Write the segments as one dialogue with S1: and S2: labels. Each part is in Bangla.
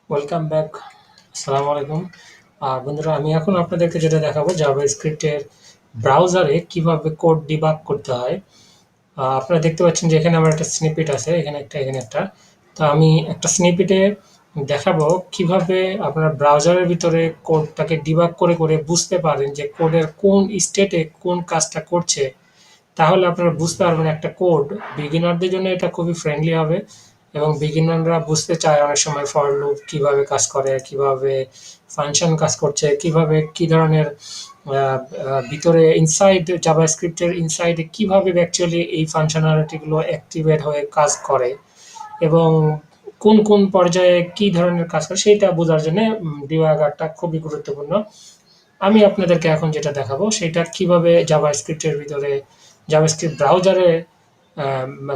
S1: Welcome back. আসসালামু আলাইকুম। বন্ধুরা, আমি এখন আপনাদেরকে যেটা দেখাবো জাভাস্ক্রিপ্টের ব্রাউজারে কিভাবে কোড ডিবাগ করতে হয়। আপনারা দেখতে পাচ্ছেন যে এখানে আমার একটা স্নিপেট আছে, এখানে একটা। তো আমি একটা স্নিপেটে দেখাবো কিভাবে আপনার ব্রাউজারের ভিতরে কোডটাকে ডিবাগ করে বুঝতে পারেন যে কোডের কোন স্টেটে কোন কাজটা করছে। তাহলে আপনারা বুঝতে পারবেন একটা কোড বিগিনারদের জন্য এটা খুবই ফ্রেন্ডলি হবে এবং বিগিনাররা বুঝতে চায় অনেক সময় ফর লুপ কিভাবে কাজ করে, কিভাবে ফাংশন কাজ করছে, কিভাবে কি ধরনের ভিতরে ইনসাইড জাভাস্ক্রিপ্টের ইনসাইডে কিভাবে অ্যাকচুয়ালি এই ফাংশনালিটিগুলো অ্যাক্টিভেট হয়ে কাজ করে এবং কোন কোন পর্যায়ে কি ধরনের কাজ করে সেইটা বোঝার জন্য ডিবাগারটা খুবই গুরুত্বপূর্ণ। আমি আপনাদেরকে এখন যেটা দেখাবো সেটা কিভাবে জাভাস্ক্রিপ্টের ভিতরে জাভাস্ক্রিপ্ট ব্রাউজারে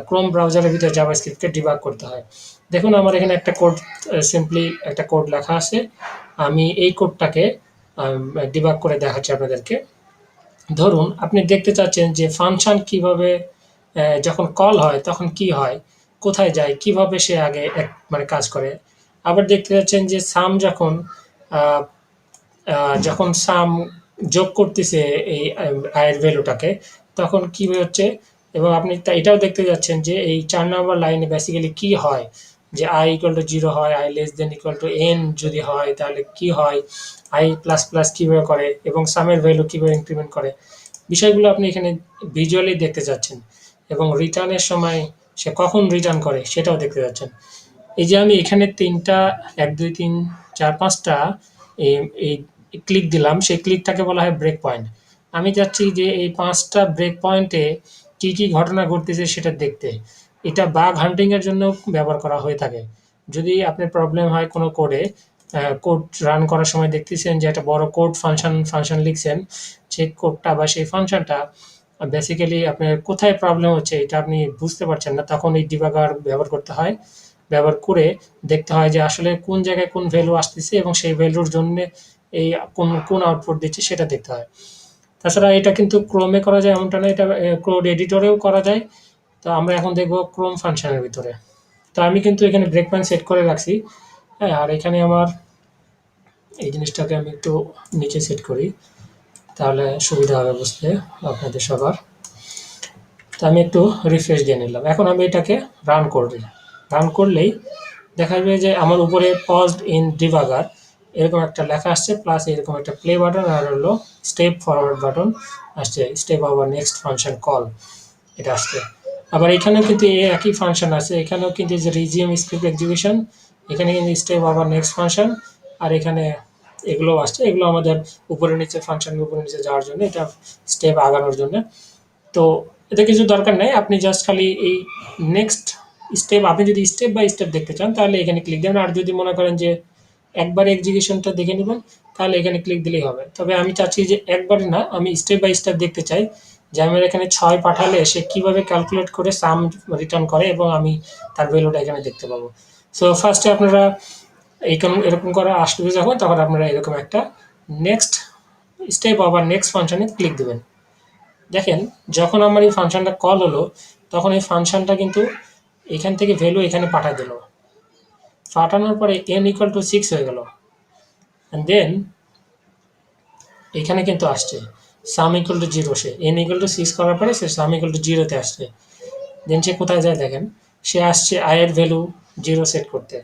S1: ক্রোম ব্রাউজারের ভিতরে জাভাস্ক্রিপ্টকে ডিবাগ করতে হয়। দেখুন আমার এখানে একটা কোড, সিম্পলি একটা কোড লেখা আছে। আমি এই কোডটাকে ডিবাগ করে দেখাচ্ছি আপনাদেরকে। ধরুন আপনি দেখতে চাচ্ছেন যে ফাংশন কিভাবে যখন কল হয় তখন কি হয়, কোথায় যায়, কিভাবে সে আগে মানে কাজ করে। আবার দেখতে চাচ্ছেন যে সাম আহ, যখন সাম যোগ করতেছে এই আয়ের ভ্যালুটাকে, তখন কি হচ্ছে। এবং আপনি এটাও দেখতে যাচ্ছেন যে এই ৪ নম্বর লাইনে বেসিক্যালি কি হয়, যে আই ইকুয়াল টু 0 হয়, I less than equal to N যদি হয় তাহলে কি হয়, আই প্লাস প্লাস কীভাবে করে এবং সামের ভ্যালু কীভাবে ইনক্রিমেন্ট করে। বিষয়গুলো আপনি এখানে ভিজুয়ালি দেখতে যাচ্ছেন এবং রিটার্নের সময় সে কখন রিটার্ন করে সেটাও দেখতে যাচ্ছেন। এই যে আমি এখানে ৩টা ১, ২, ৩, ৪, ৫টা এই এই ক্লিক দিলাম, সেই ক্লিকটাকে বলা হয় ব্রেক পয়েন্ট। আমি চাচ্ছি যে এই ৫টা ব্রেক পয়েন্টে কি ঘটনা ঘটতেছে সেটা দেখতে। এটা বাগ হান্টিং এর জন্য ব্যবহার করা হয়ে থাকে। যদি আপনার প্রবলেম হয় কোনো কোডে, কোড রান করার সময় দেখতেছেন যে একটা বড় কোড ফাংশন লিখছেন, সেই কোডটা বা সেই ফাংশনটা বেসিক্যালি আপনার কোথায় প্রবলেম হচ্ছে এটা আপনি বুঝতে পারছেন না, তখন এই ডিবাগার ব্যবহার করতে হয়। ব্যবহার করে দেখতে হয় যে আসলে কোন জায়গায় কোন ভ্যালু আসতেছে এবং সেই ভ্যালুর জন্য এই কোন আউটপুট দিচ্ছে সেটা দেখতে হয়। তাছাড়া এটা কিন্তু ক্রোমে করা যায় এমনটা না, এটা কোড এডিটরেও করা যায়। তো আমরা এখন দেখব ক্রোম ফাংশনের ভিতরে। তো আমি কিন্তু এখানে ব্রেক পয়েন্ট সেট করে রাখছি। হ্যাঁ, আর এখানে আমার এই জিনিসটাকে আমি একটু নিচে সেট করি, তাহলে সুবিধা হবে বুঝতে আপনাদের সবার। তো আমি একটু রিফ্রেশ দিয়ে নিলাম। এখন আমি এটাকে রান করব। রান করলেই দেখা যাবে যে আমার উপরে পজড ইন ডিবাগার এরকম একটা লেখা আসছে, প্লাস এরকম একটা প্লে বাটন আর হলো স্টেপ ফরওয়ার্ড বাটন আসছে, স্টেপ আবার নেক্সট ফাংশন কল এটা আসছে। আবার এখানেও কিন্তু এই একই ফাংশন আছে, এখানেও কিন্তু যে রিজিউম স্ক্রিপ্ট এক্সিকিউশন, এখানে কিন্তু স্টেপ আবার নেক্সট ফাংশন, আর এখানে এগুলো আসছে। এগুলো আমাদের উপরে নিচে ফাংশন উপরে নিচে যাওয়ার জন্য, এটা স্টেপ আগানোর জন্য। তো এতে কিছু দরকার নেই, আপনি জাস্ট খালি এই নেক্সট স্টেপ, আপনি যদি স্টেপ বাই স্টেপ দেখতে চান তাহলে এখানে ক্লিক দেবেন, আর যদি মনে করেন যে একবারে এক্সিকিউশনটা দেখে নেবেন তাহলে এখানে ক্লিক দিলেই হবে। তবে আমি চাচ্ছি যে একবারে না, আমি স্টেপ বাই স্টেপ দেখতে চাই যে আমার এখানে ৬ পাঠালে সে কীভাবে ক্যালকুলেট করে সাম রিটার্ন করে এবং আমি তার ভ্যালুটা এখানে দেখতে পাবো। সো ফার্স্টে আপনারা এরকম করা আসবে যখন, তখন আপনারা এরকম একটা নেক্সট স্টেপ আবার নেক্সট ফাংশনে ক্লিক দেবেন। দেখেন যখন আমার এই ফাংশনটা কল হলো, তখন এই ফাংশনটা কিন্তু এখান থেকে ভ্যালু এখানে পাঠিয়ে দিল। পাঠানোর পরে n ইকুয়াল টু 6 হয়ে গেল, অ্যান্ড দেন এখানে কিন্তু আসছে সাম equal to 0। Say n equal to 6 করার পরে সে সাম ইকুয়াল টু 0-তে আসছে। দেন সে কোথায় যায় দেখেন, সে আসছে আয়ের ভ্যালু 0 সেট করতে।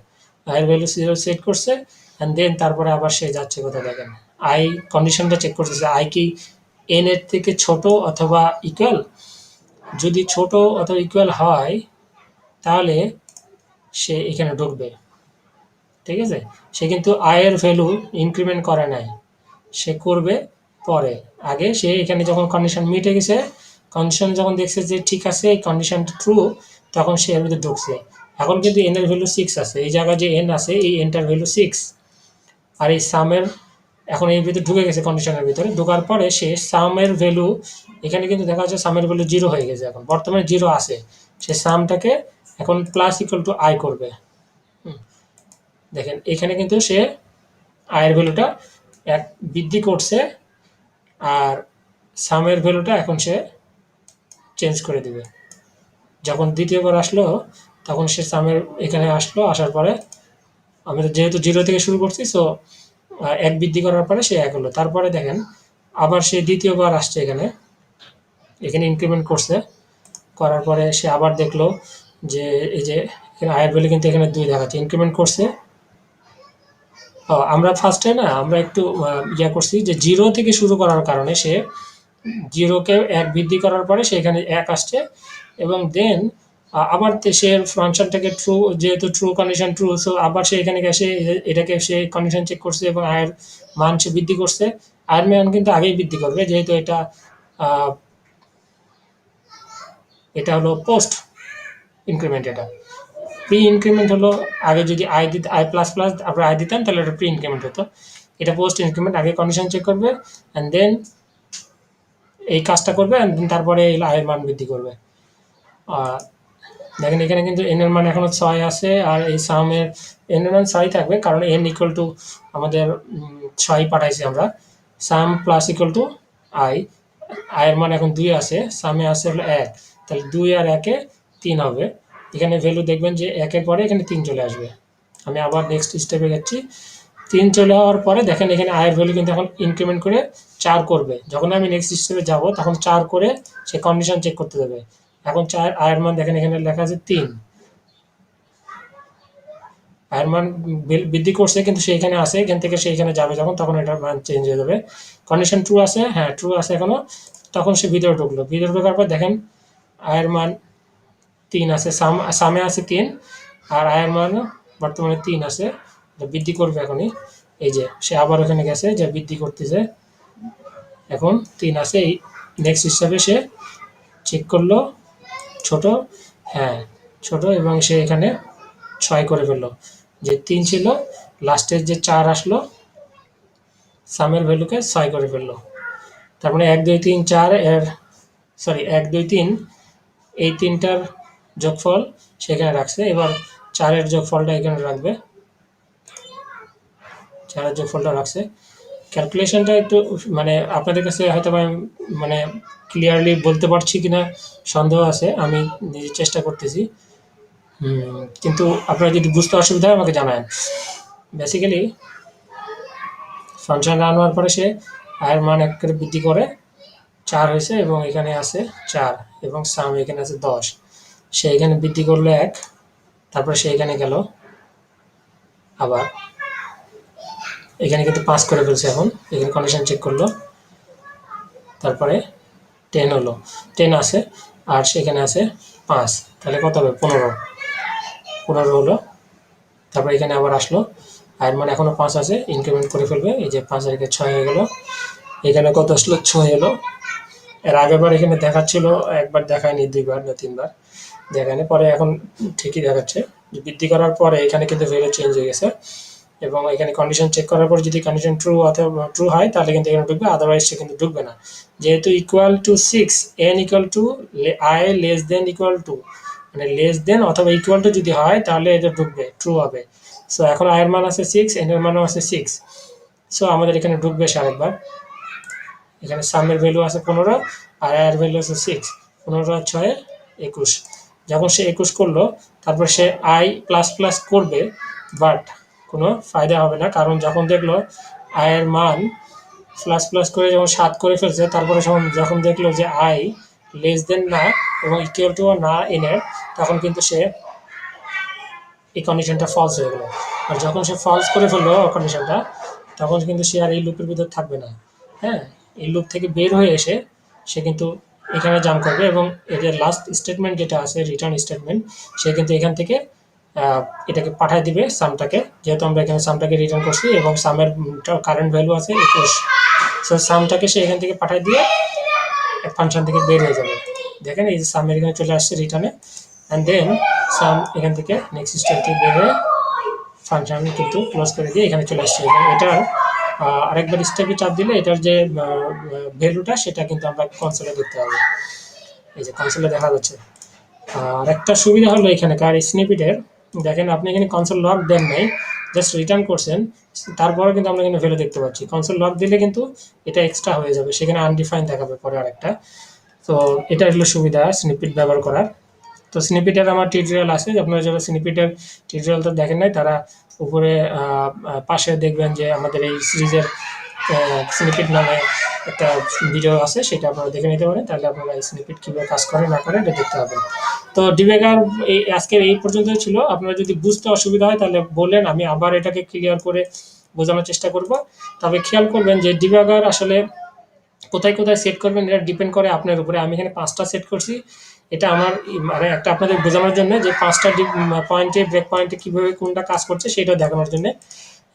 S1: আয়ের ভ্যালু 0 সেট করছে, অ্যান্ড দেন তারপরে আবার সে যাচ্ছে কোথায় দেখেন, আই কন্ডিশনটা চেক করতেছে আই কি n এর থেকে ছোট অথবা ইকুয়াল। যদি ছোট অথবা ইকুয়াল হয় তাহলে সে এখানে ঢুকবে। ঠিক আছে, সে কিন্তু আয়ের ভ্যালু ইনক্রিমেন্ট করে নাই, সে করবে পরে। আগে সে এখানে যখন কন্ডিশন মিটে গেছে, কন্ডিশন যখন দেখছে যে ঠিক আছে এই কন্ডিশনটা ট্রু, তখন সে এর ভিতরে ঢুকছে। এখন কিন্তু এন এর ভ্যালু 6 আছে, এই জায়গায় যে এন আছে এই এনটার ভ্যালু 6, আর এই সামের এখন এই ভিতরে ঢুকে গেছে কন্ডিশনের ভিতরে। ঢোকার পরে সে সামের ভ্যালু এখানে কিন্তু দেখা যাচ্ছে সামের ভ্যালু 0 হয়ে গেছে, এখন বর্তমানে 0 আছে। সে সামটাকে এখন প্লাস ইকুয়াল টু আই করবে। দেখেন এখানে কিন্তু সে আয়ের ভ্যালুটা এক বৃদ্ধি করছে, আর সামের ভ্যালুটা এখন সে চেঞ্জ করে দিবে। যখন দ্বিতীয়বার আসলো তখন সে সামের এখানে আসলো, আসার পরে আমি তো যেহেতু 0 থেকে শুরু করছি, সো 1 বৃদ্ধি করার পরে সে 1 হলো। তারপরে দেখেন আবার সে দ্বিতীয়বার আসছে এখানে ইনক্রিমেন্ট করছে, করার পরে সে আবার দেখলো যে এই যে এখানে আয়ের ভ্যালু কিন্তু এখানে 2 দেখাচ্ছে, ইনক্রিমেন্ট করছে। আমরা ফার্স্টে না আমরা একটু ইয়া করছি যে 0 থেকে শুরু করার কারণে সে 0 কে 1 বৃদ্ধি করার পরে সেখানে 1 আসছে, এবং দেন আবার সে ফাংশনটাকে ট্রু, যেহেতু ট্রু কন্ডিশন ট্রু, সো আবার সে এখানে এসে এটাকে সে কন্ডিশন চেক করছে এবং আয়ের মান সে বৃদ্ধি করছে। আয়ের মান কিন্তু আগেই বৃদ্ধি করবে, যেহেতু এটা আহ, এটা হলো পোস্ট ইনক্রিমেন্ট। এটা প্রি ইনক্রিমেন্ট হলো আগে যদি আই দিতে আই প্লাস প্লাস আমরা আই দিতাম তাহলে এটা প্রি ইনক্রিমেন্ট হতো। এটা পোস্ট ইনক্রিমেন্ট, আগে কন্ডিশন চেক করবে অ্যান্ড দেন এই কাজটা করবে অ্যান্ড দেন তারপরে এই আয়ের মান বৃদ্ধি করবে। দেখেন এখানে কিন্তু এন এর মান এখনো 6 আছে, আর এই সামের এন এর মান 6 থাকবে কারণ এন ইকুয়াল টু আমাদের 6 পাঠাইছি আমরা। সাম প্লাস ইকুয়াল টু আই, আয়ের মান এখন 2 আছে, সামে আছে হলো 1, তাহলে 2 আর 1 এ 3 হবে। এখানে ভ্যালু দেখবেন যে 1 এর পরে এখানে 3 চলে আসবে। আমি আবার নেক্সট স্টেপে যাচ্ছি। 3 চলে যাওয়ার পরে দেখেন এখানে আয়ের ভ্যালু কিন্তু এখন ইনক্রিমেন্ট করে 4 করবে। যখন আমি নেক্সট স্টেপে যাব তখন 4 করে সে কন্ডিশন চেক করতে দেবে। এখন 4 আয়ের মান দেখেন এখানে লেখা আছে 3, আয়ের মান বৃদ্ধি করছে কিন্তু সে এখানে আছে, এখান থেকে সে এখানে যাবে যখন, তখন এটার মান চেঞ্জ হয়ে যাবে। কন্ডিশন ট্রু আছে, হ্যাঁ ট্রু আছে এখনো, তখন সে ভিতরে ঢুকলো। ভিতরে ঢোকার পর দেখেন আয়ের মান 3 আছে, সামে আছে 3, আর আয়ের মান বর্তমানে 3 আছে, বৃদ্ধি করবে এখনই। এই যে সে আবার ওখানে গেছে যে বৃদ্ধি করতেছে, এখন 3 আছে। এই নেক্সট হিসাবে সে চেক করলো ছোট, হ্যাঁ ছোট, এবং সে এখানে 6 করে ফেললো। যে 3 ছিল, লাস্টের যে 4 আসলো সামের ভ্যালুকে 6 করে ফেললো। তার মানে 1 2 3 4 এর সরি 1 2 3 এই তিনটার যোগফল সেখানে রাখছে। এবার 4-এর যোগফলটা এখানে রাখবে, 4-এর যোগফলটা রাখছে। ক্যালকুলেশনটা একটু মানে আপনাদের কাছে হয়তো মানে ক্লিয়ারলি বলতে পারছি কিনা সন্দেহ আছে, আমি নিজে চেষ্টা করতেছি। কিন্তু আপনারা যদি বুঝতে অসুবিধা হয় আমাকে জানান। বেসিক্যালি ফাংশন রান হওয়ার পরে সে আয়ের মান 1 করে বৃদ্ধি করে 4 হয়েছে, এবং এখানে আছে 4, এবং সাম এখানে আছে 10। সে এখানে বৃদ্ধি করলো 1, তারপরে সে এখানে গেল, আবার এখানে কিন্তু 5 করে ফেলছে। এখন এখানে কন্ডিশন চেক করলো, তারপরে 10 হলো, 10 আছে, আর সেখানে আছে 5, তাহলে কত হবে 15 হলো। তারপর এখানে আবার আসলো, আয়ের মান এখনো 5 আছে, ইনক্রিমেন্ট করে ফেলবে। এই যে 5 আর 6 হয়ে গেল। এখানে কত আসলো 6 এলো। এর আগেরবার এখানে দেখাচ্ছিল, একবার দেখায়নি, 2বার না 3বার দেখায়নি, পরে এখন ঠিকই দেখাচ্ছে। বৃদ্ধি করার পরে এখানে কিন্তু ভ্যালু চেঞ্জ হয়ে গেছে, এবং এখানে কন্ডিশন চেক করার পর যদি কন্ডিশন ট্রু অথবা ট্রু হয় তাহলে কিন্তু এখানে ঢুকবে, আদারওয়াইজ সে কিন্তু ঢুকবে না। যেহেতু equal to 6, N equal to I less than equal to, মানে লেস দেন অথবা ইকুয়াল টু যদি হয় তাহলে এটা ঢুকবে, ট্রু হবে। সো এখন আয়ের মান আছে 6, এন এর মানও আছে 6, সো আমাদের এখানে ঢুকবে সে আরেকবার। এখানে সামের ভ্যালু আছে 15, আর আয়ের ভ্যালু আছে 6, 15 আর 6 21। যখন সে 21 করলো, তারপর সে আই প্লাস প্লাস করবে, বাট কোনো ফায়দা হবে না, কারণ যখন দেখলো আয়ের মান প্লাস প্লাস করে যখন 7 করে ফেলছে, তারপরে যখন দেখলো যে আই লেস দেন না এবং ইকুয়াল টু না এনের, তখন কিন্তু সে এই কন্ডিশনটা ফলস হয়ে গেল। আর যখন সে ফলস করে ফেললো কন্ডিশনটা, তখন কিন্তু সে আর এই লুপের ভিতর থাকবে না। হ্যাঁ, এই লুপ থেকে বের হয়ে এসে সে কিন্তু এখানে জাম্প করবে, এবং এদের লাস্ট স্টেটমেন্ট যেটা আছে রিটার্ন স্টেটমেন্ট, সে কিন্তু এখান থেকে এটাকে পাঠিয়ে দিবে সামটাকে, যেহেতু আমরা এখানে সামটাকে রিটার্ন করছি এবং সামের কারেন্ট ভ্যালু আছে 21, সো সামটাকে সে এখান থেকে পাঠিয়ে দিয়ে ফাংশন থেকে বের হয়ে যাবে। দেখেন এই যে সামের এখানে চলে আসছে রিটার্নে, অ্যান্ড দেন সাম এখান থেকে নেক্সট স্টেপ থেকে বের হয়ে ফাংশন কিন্তু ক্লোজ করে দিয়ে এখানে চলে আসছে। এবং এটার আরেকবার স্টেপে চাপ দিলে এটার যে ভ্যালুটা সেটা কিন্তু আমরা কনসোলে দেখতে পাবো। এই যে কনসোলে দেখা যাচ্ছে। আর একটা সুবিধা হলো এখানকার স্নিপেটের, দেখেন আপনি এখানে কনসোল লগ দেন নাই, জাস্ট রিটার্ন করছেন, তারপরে কিন্তু আমরা এখানে ভ্যালু দেখতে পাচ্ছি। কনসোল লগ দিলে কিন্তু এটা এক্সট্রা হয়ে যাবে, সেখানে আনডিফাইন দেখাবে পরে আরেকটা। তো এটা হলো সুবিধা স্নিপেট ব্যবহার করার। তো স্নিপেটের আমার টিউটোরিয়াল আছে, আপনারা যারা স্নিপেটের টিউটোরিয়ালটা দেখেন নাই তারা উপরে পাশে দেখবেন যে আমাদের এই সিরিজের স্নিপেট নামে একটা ভিডিও আছে, সেটা আপনারা দেখে নিতে পারেন। তাহলে আপনারা এই স্নিপেট কীভাবে কাজ করে না করে এটা দেখতে পাবেন। তো ডিবেগার এই আজকের এই পর্যন্তই ছিল। আপনারা যদি বুঝতে অসুবিধা হয় তাহলে বলেন, আমি আবার এটাকে ক্লিয়ার করে বোঝানোর চেষ্টা করব। তবে খেয়াল করবেন যে ডিবেগার আসলে কোথায় কোথায় সেট করবেন এটা ডিপেন্ড করে আপনার উপরে। আমি এখানে 5টা সেট করছি। এটা আমার মানে একটা আপনাদের বোঝানোর জন্য যে 5টা পয়েন্টে ব্রেক পয়েন্টে কীভাবে কোনটা কাজ করছে সেটা দেখানোর জন্য।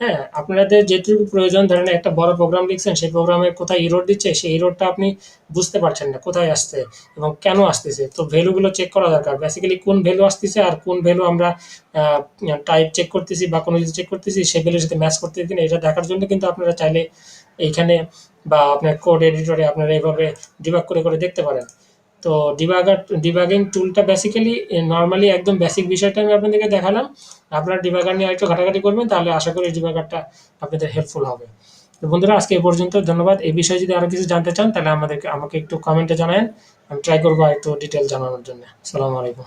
S1: হ্যাঁ, আপনাদের যেটুকু প্রয়োজন, ধরেন একটা বড় প্রোগ্রাম লিখছেন, সেই প্রোগ্রামে কোথায় ইরর দিচ্ছে, সেই ইররটা আপনি বুঝতে পারছেন না কোথায় আসছে এবং কেন আসতেছে, তো ভ্যালুগুলো চেক করা দরকার। বেসিক্যালি কোন ভ্যালু আসতেছে আর কোন ভ্যালু আমরা টাইপ চেক করতেছি বা কোনো কিছু চেক করতেছি, সেই ভ্যালুর সাথে ম্যাচ করতেছি কিনা এটা দেখার জন্য কিন্তু আপনারা চাইলে এইখানে বা আপনার কোড এডিটরে আপনারা এইভাবে ডিবাগ করে করে দেখতে পারেন। তো ডিবাগিং টুলটা বেসিক্যালি নর্মালি একদম বেসিক বিষয়টা আমি আপনাদেরকে দেখালাম। আপনারা ডিবাগার নিয়ে আরেকটু ঘাটাঘাটি করবেন, তাহলে আশা করি ডিবাগারটা আপনাদের হেল্পফুল হবে। তো বন্ধুরা, আজকে এই পর্যন্ত। ধন্যবাদ। এই বিষয়ে যদি আরও কিছু জানতে চান তাহলে আমাকে একটু কমেন্টে জানাবেন, আমি ট্রাই করবো একটু ডিটেল জানানোর জন্য। আসসালামু আলাইকুম।